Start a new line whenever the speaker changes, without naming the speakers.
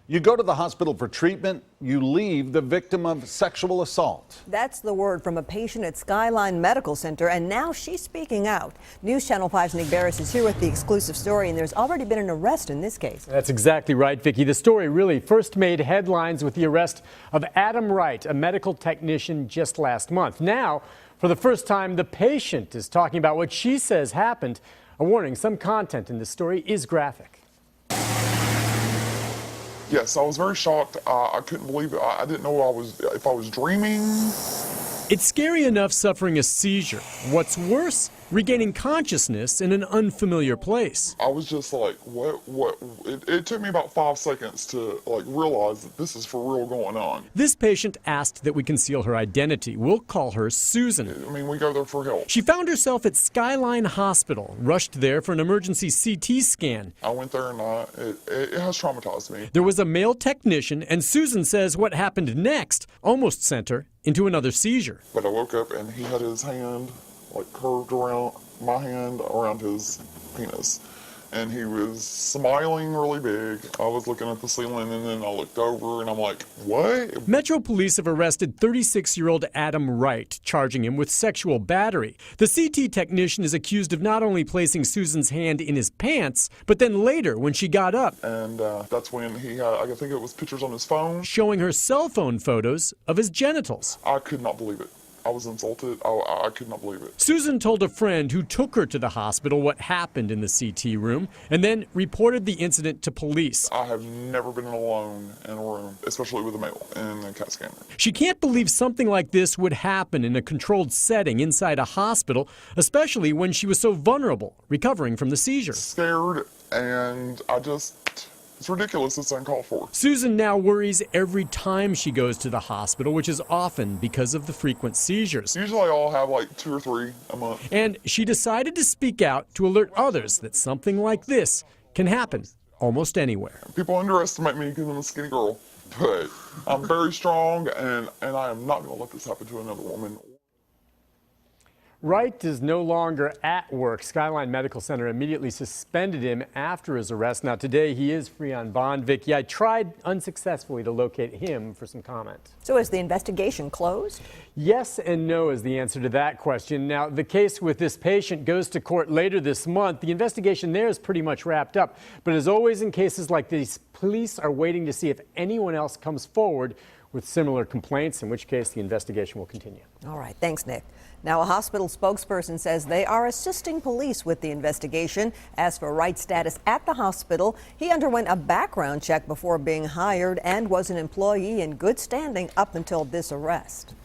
You go to the hospital for treatment, you leave the victim of sexual assault.
That's the word from a patient at Skyline Medical Center, and now she's speaking out. News Channel 5's Nick Barris is here with the exclusive story, and there's already been an arrest in this case.
That's exactly right, Vicki. The story really first made headlines with the arrest of Adam Wright, a medical technician, just last month. Now, for the first time, the patient is talking about what she says happened. A warning, some content in this story is graphic.
Yes, I was very shocked. I couldn't believe it. I didn't know if I was dreaming.
It's scary enough suffering a seizure. What's worse, regaining consciousness in an unfamiliar place.
I was just like, what? It took me about 5 seconds to realize that this is for real going on.
This patient asked that we conceal her identity. We'll call her Susan.
I mean, we go there for help.
She found herself at Skyline Hospital, rushed there for an emergency CT scan.
I went there and it has traumatized me.
There was a male technician, and Susan says what happened next almost sent her into another seizure.
But I woke up and he had his hand curved around my hand around his penis, and he was smiling really big. I was looking at the ceiling, and then I looked over and I'm like, what?
Metro Police have arrested 36-year-old Adam Wright, charging him with sexual battery. The CT technician is accused of not only placing Susan's hand in his pants, but then later when she got up.
And that's when he had, I think it was pictures on his phone,
showing her cell phone photos of his genitals.
I could not believe it. I was insulted. I could not believe it.
Susan told a friend who took her to the hospital what happened in the CT room and then reported the incident to police.
I have never been alone in a room, especially with a male in a CAT scanner.
She can't believe something like this would happen in a controlled setting inside a hospital, especially when she was so vulnerable, recovering from the seizure.
Scared, and it's ridiculous. It's uncalled for.
Susan now worries every time she goes to the hospital, which is often because of the frequent seizures.
Usually I'll have 2 or 3 a month.
And she decided to speak out to alert others that something like this can happen almost anywhere.
People underestimate me because I'm a skinny girl, but I'm very strong, and I am not going to let this happen to another woman.
Wright is no longer at work. Skyline Medical Center immediately suspended him after his arrest. Now, today he is free on bond. Vicki, I tried unsuccessfully to locate him for some comment.
So is the investigation closed?
Yes and no is the answer to that question. Now, the case with this patient goes to court later this month. The investigation there is pretty much wrapped up. But as always in cases like these, police are waiting to see if anyone else comes forward with similar complaints, in which case the investigation will continue.
All right. Thanks, Nick. Now, a hospital spokesperson says they are assisting police with the investigation. As for Wright's status at the hospital, he underwent a background check before being hired and was an employee in good standing up until this arrest.